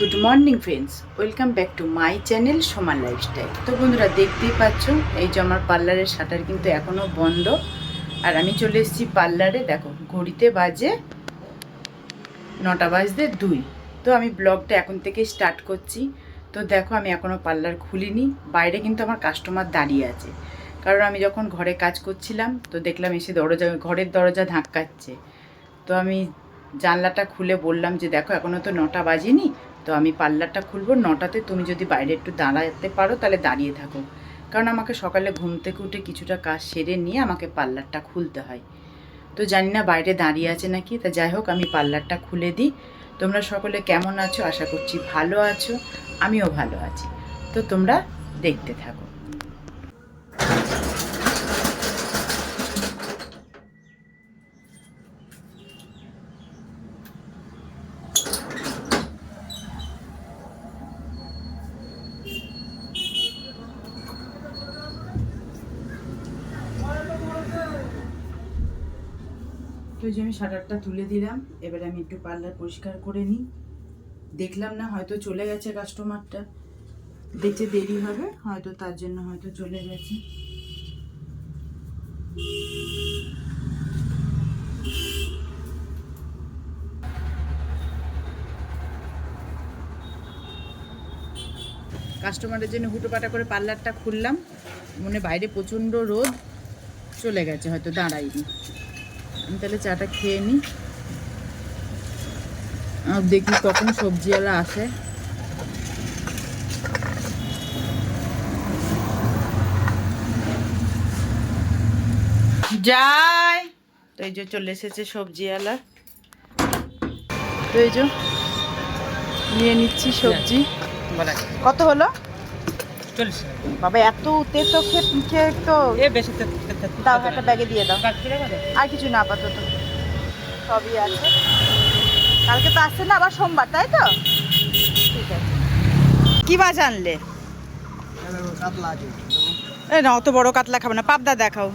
Good morning friends, welcome back to my channel সোমার lifestyle. তো বন্ধুরা, দেখতেই পাচ্ছ এই যে আমার পার্লারের শাটার কিন্তু এখনও বন্ধ। আর আমি চলে এসেছি পার্লারে। দেখো ঘড়িতে বাজে 9:02। তো আমি ব্লগটা এখন থেকে স্টার্ট করছি। তো দেখো আমি এখনও পার্লার খুলিনি। বাইরে কিন্তু আমার কাস্টমার দাঁড়িয়ে আছে, কারণ আমি যখন ঘরে কাজ করছিলাম তো দেখলাম এসে ঘরের দরজা ধাক্কাচ্ছে। তো আমি জানলাটা খুলে বললাম যে দেখো এখনও তো 9টা বাজেনি, তো আমি পার্লারটা খুলবো 9টাতে, তুমি যদি বাইরে একটু দাঁড়াতে পারো তাহলে দাঁড়িয়ে থাকো, কারণ আমাকে সকালে ঘুম থেকে উঠে কিছুটা কাজ সেরে নিয়ে আমাকে পার্লারটা খুলতে হয়। তো জানি না বাইরে দাঁড়িয়ে আছে নাকি, তা যাই হোক আমি পার্লারটা খুলে দিই। তোমরা সকলে কেমন আছো? আশা করছি ভালো আছো, আমিও ভালো আছি। তো তোমরা দেখতে থাকো। তো যে আমি শাটারটা তুলে দিলাম, এবারে আমি একটু পার্লার পরিষ্কার করে নিই। দেখলাম না, হয়তো চলে গেছে কাস্টমারটা, দেখতে দেরি হবে হয়তো, তার জন্য হয়তো চলে গেছে। কাস্টমারের জন্য হুটোপাটা করে পার্লারটা খুললাম, মনে বাইরে প্রচণ্ড রোদ, চলে গেছে হয়তো, দাঁড়াইনি। আমি তাহলে চাটা খেয়ে নিই, আর দেখি কখন সবজিওয়ালা আসে। যাই, তো এই যে চলে এসেছে সবজিওয়ালা। তো এই যে নিয়ে নিচ্ছি সবজি। কত হলো? বাবা এত তেতো খেয়ে তো দাও, একটা ব্যাগে দিয়ে দাও। আর কিছু না আপাতত, সবই আছে। কালকে তো আসছে না, আবার সোমবার, তাই তো? ঠিক আছে। কি মাছ আনলে? এই না, অত বড় কাতলা খাবো না, পাবদা দেখাও।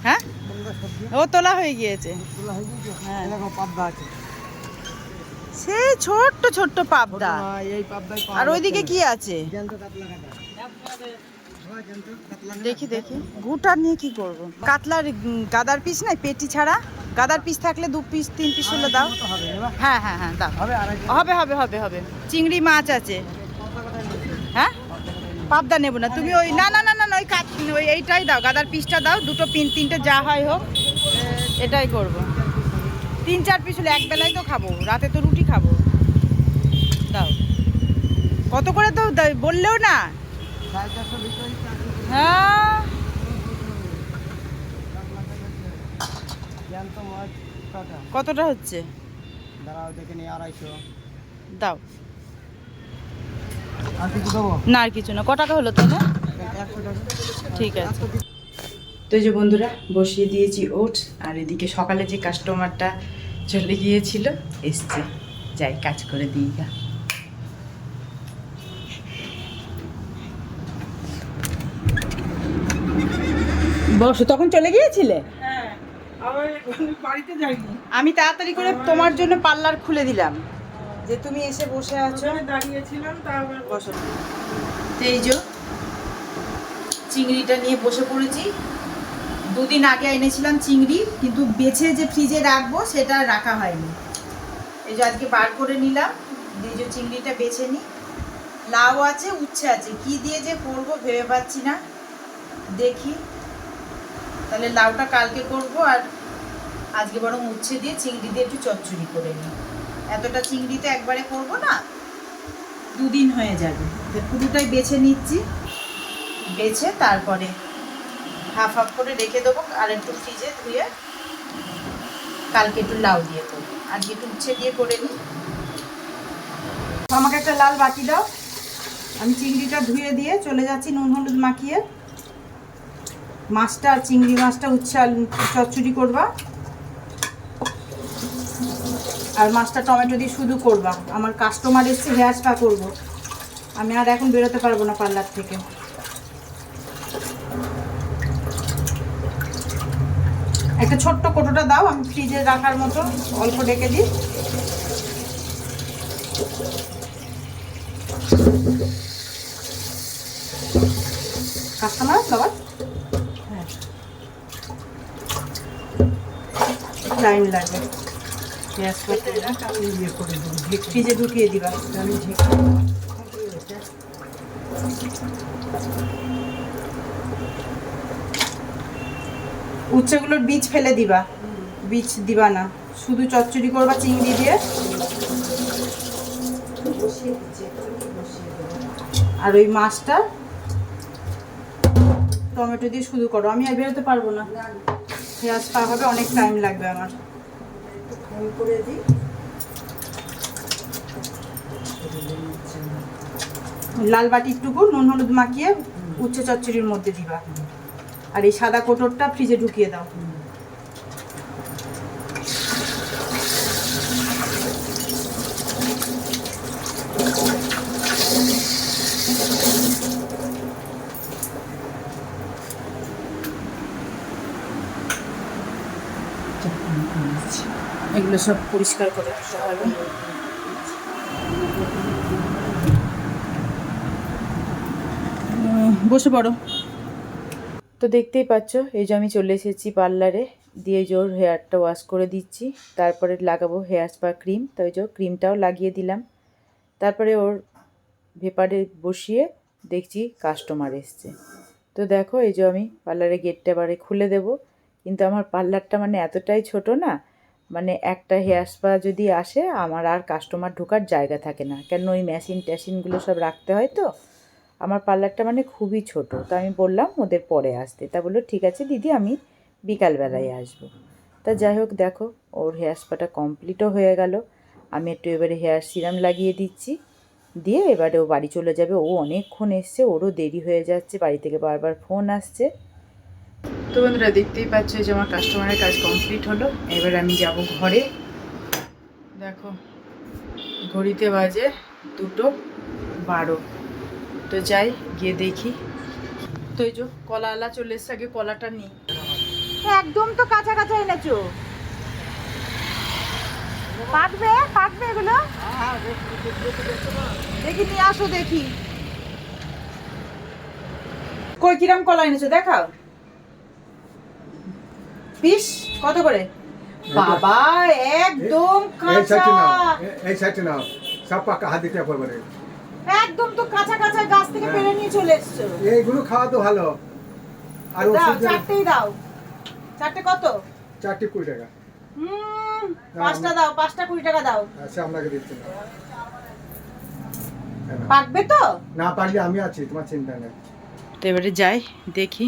হ্যাঁ, ও তোলা হয়ে গিয়েছে। সে ছোট্ট ছোট্ট পাবদা। আর ওইদিকে কি আছে দেখি দেখি। গুটা নিয়ে কি করব? কাতলার গাদার পিস নাই, পেটি ছাড়া। গাদার পিস থাকলে 2 পিস 3 পিস হলে দাও। হ্যাঁ হ্যাঁ হ্যাঁ দাও। হবে হবে হবে হবে। চিংড়ি মাছ আছে। হ্যাঁ, পাবদা নেব না তুমি। ওই না না না না ওই এইটাই দাও, গাদার পিসটা দাও। 2টো 3টে যা হয় হোক, এটাই করব। 3-4 পিস হলে এক বেলায় তো খাবো, রাতে তো রুটি খাবো। দাও। কত করে তো বললেও না। হ্যাঁ, কতটা হচ্ছে? দাও। না আর কিছু না। ক টাকা হলো তাহলে? ঠিক আছে। তো এই যে বন্ধুরা, বসিয়ে দিয়েছি ওটস, আর এদিকে সকালে যে কাস্টমারটা চলে গিয়েছিল এসছে, যাই কাজ করে দিই গা। বসো, তখন চলে গিয়েছিলে? আমি তাড়াতাড়ি করে তোমার জন্য পার্লার খুলে দিলাম, যে তুমি এসে বসে আছো। দাঁড়িয়েছিলাম, বসো। এই যে চিংড়িটা নিয়ে বসে পড়েছি। 2 দিন আগে এনেছিলাম চিংড়ি, কিন্তু বেছে যে ফ্রিজে রাখবো সেটা রাখা হয়নি। এই যে আজকে বার করে নিলাম। এই যে চিংড়িটা বেছে নিই। লাউ আছে, উচ্ছে আছে, কি দিয়ে যে করবো ভেবে পাচ্ছি না। দেখি, তাহলে লাউটা কালকে করব, আর আজকে বরং উচ্ছে দিয়ে চিংড়ি দিয়ে একটু চচ্চড়ি করে নিই। এতটা চিংড়িতে একবারে করব না, 2 দিন হয়ে যাবে। পুরোটাই বেছে নিচ্ছি, বেছে তারপরে হাফ হাফ করে রেখে দেবো, আর একটু ফ্রিজে ধুয়ে কালকে একটু লাউ দিয়ে করবো, আজকে একটু উচ্ছে দিয়ে করে নিই। আমাকে একটা লাল বাটি দাও। আমি চিংড়িটা ধুয়ে দিয়ে চলে যাচ্ছি নুন হলুদ মাখিয়ে। মাছটা, চিংড়ি মাছটা উচ্ছে চচ্চড়ি করবা, আর মাছটা টমেটো দিয়ে শুধু করবা। আমার কাস্টমার এসছে, হেয়ার স্পা করবো। আমি আর এখন বেরোতে পারবো না পার্লার থেকে। একটা ছোট্ট কোটোটা দাও, আমি ফ্রিজে রাখার মতো অল্প ডেকে দিই। কাস্টমার আবার হ্যাঁ টাইম লাগবে। পেঁয়াজ ইয়ে করে দেবো, ফ্রিজে ঢুকিয়ে দিবা। আমি উচ্ছেগুলোর বীজ ফেলে দিবা, বীজ দিবা না, শুধু চচ্চড়ি করবা চিংড়ি দিয়ে। আর ওই মাছটা টমেটো দিয়ে শুধু করো, আমি আর বেরোতে পারবো না, পেঁয়াজ পাওয়া হবে, অনেক টাইম লাগবে আমার। করে দিই লাল বাটিরটুকু নুন হলুদ মাখিয়ে উচ্ছে চচ্চড়ির মধ্যে দিবা। আর এই সাদা কোটরটা ফ্রিজে ঢুকিয়ে দাও। এগুলো সব পরিষ্কার করে রাখতে হবে। বসে পড়ো। তো দেখতেই পাচ্ছ, এই যে আমি চলে এসেছি পার্লারে, দিয়ে জোর হেয়ারটা ওয়াশ করে দিচ্ছি, তারপরে লাগাবো হেয়ার স্পা ক্রিম। তো ওই যে ক্রিমটাও লাগিয়ে দিলাম, তারপরে ওর ভেপারে বসিয়ে দেখছি কাস্টমার এসছে। তো দেখো, এই যে আমি পার্লারে গেটটা এবারে খুলে দেব, কিন্তু আমার পার্লারটা মানে এতটাই ছোট না, মানে একটা হেয়ার স্পা যদি আসে আমার আর কাস্টমার ঢোকার জায়গা থাকে না, কেন ওই মেশিন ট্যাশিনগুলো সব রাখতে হয়। তো আমার পার্লারটা মানে খুবই ছোট। তো আমি বললাম ওদের পরে আসতে, তা বললো ঠিক আছে দিদি, আমি বিকালবেলায় আসবো। তা যাই হোক, দেখো ওর হেয়ার স্পাটা কমপ্লিটও হয়ে গেল। আমি একটু এবারে হেয়ার সিরাম লাগিয়ে দিচ্ছি, দিয়ে এবারে ও বাড়ি চলে যাবে। ও অনেকক্ষণ এসছে, ওরও দেরি হয়ে যাচ্ছে, বাড়ি থেকে বারবার ফোন আসছে। তো বন্ধুরা দেখতেই পাচ্ছ যে আমার কাস্টমারের কাজ কমপ্লিট হলো। এবার আমি যাব ঘরে। দেখো ঘড়িতে বাজে 2:12। তো যাই গিয়ে দেখি। তো এই যে কলাওয়ালা চলে এসছে, আগে কলাটা নিই। একদম তো কাঁচা কাঁচা এনেছো, পাকবে পাকবে এগুলো, দেখি নিয়ে আসো দেখি। কই কিরম কলা এনেছো দেখাও। পিস কত করে? বাবা একদম কাঁচা, এই সাইডে নাও, সব পাকা হাত দিতে পারবে। একদম তো কাঁচা কাঁচা গাছ থেকে পেড়ে নিয়ে চলে এসছো। এইগুলো খাওয়া তো ভালো। আর দাও চারটেই দাও। চারটে কত? 4টি 20 টাকা। পাঁচটা দাও, 5টা 20 টাকা দাও। আচ্ছা আপনাকে দিচ্ছি না। পাকবে তো? না পারলে আমি আছি, তোমার চিন্তা নেই। তো এবারে যাই দেখি।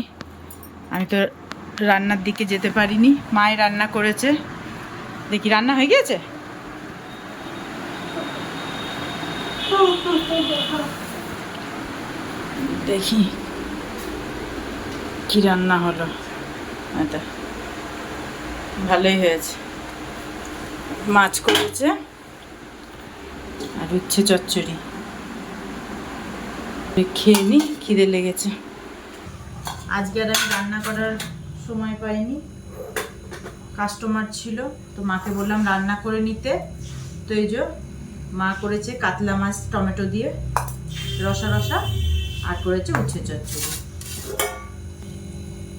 আমি তো রান্নার দিকে যেতে পারিনি, মাই রান্না করেছে। দেখি রান্না হয়ে গিয়েছে। দেখি কি রান্না হলো। এটা ভালোই হয়েছে, মাছ করেছে আর উচ্ছে চচ্চড়ি। খেয়ে নি, খিদে লেগেছে। আজকে আর আমি রান্না করার সময় পাইনি, কাস্টমার ছিল। তো মাকে বললাম রান্না করে নিতে। তো এই যে মা করেছে কাতলা মাছ টমেটো দিয়ে রসা রসা, আর করেছে উচ্ছে চচ্চড়ি।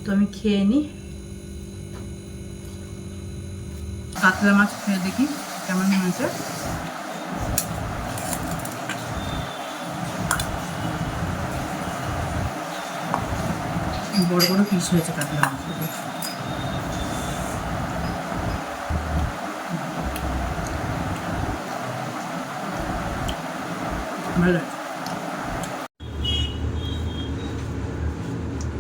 তো আমি খেয়ে নিই। কাতলা মাছ খেয়ে দেখি কেমন হয়েছে। বড় বড় পিস হয়েছে কাতলা মাছ। ভালো।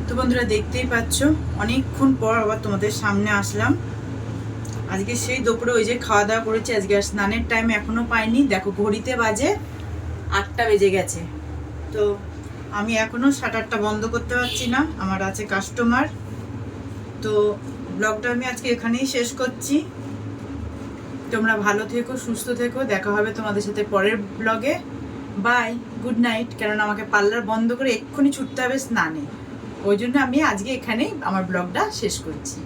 তো বন্ধুরা দেখতেই পাচ্ছ, অনেকক্ষণ পর আবার তোমাদের সামনে আসলাম। আজকে সেই দুপুরে ওই যে খাওয়া দাওয়া করেছি, আজকে আর স্নানের টাইম এখনো পাইনি। দেখো ঘড়িতে বাজে 8টা বেজে গেছে। তো আমি এখনো শাটারটা বন্ধ করতে পারছি না, আমার আছে কাস্টমার। তো ব্লগটা আমি আজকে এখানেই শেষ করছি। তোমরা ভালো থেকো, সুস্থ থেকো, দেখা হবে তোমাদের সাথে পরের ব্লগে। Bye, good night. কেননা আমাকে পার্লার বন্ধ করে এক্ষুনি ছুটতে হবে স্নানে, ওই জন্য আমি আজকে এখানেই আমার ব্লগটা শেষ করছি।